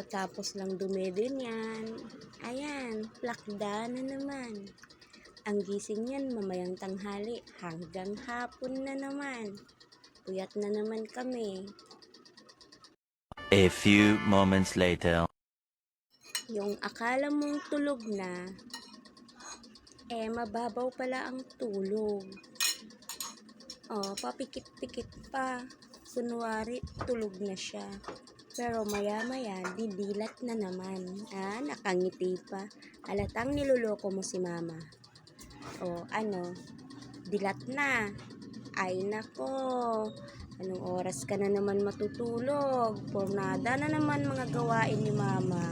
Kakatapos lang dumedin yan. Ayan, plakda na naman. Ang gising niyan mamayang tanghali hanggang hapon na naman. Puyat na naman kami. A few moments later. Yung akala mong tulog na, mababaw pala ang tulog. Papikit-pikit pa. Kunwari, tulog na siya. Pero maya-maya, didilat na naman. Nakangiti pa. Halatang niloloko mo si mama. Dilat na. Ay nako. Anong oras ka na naman matutulog? Pornada na naman mga gawain ni mama.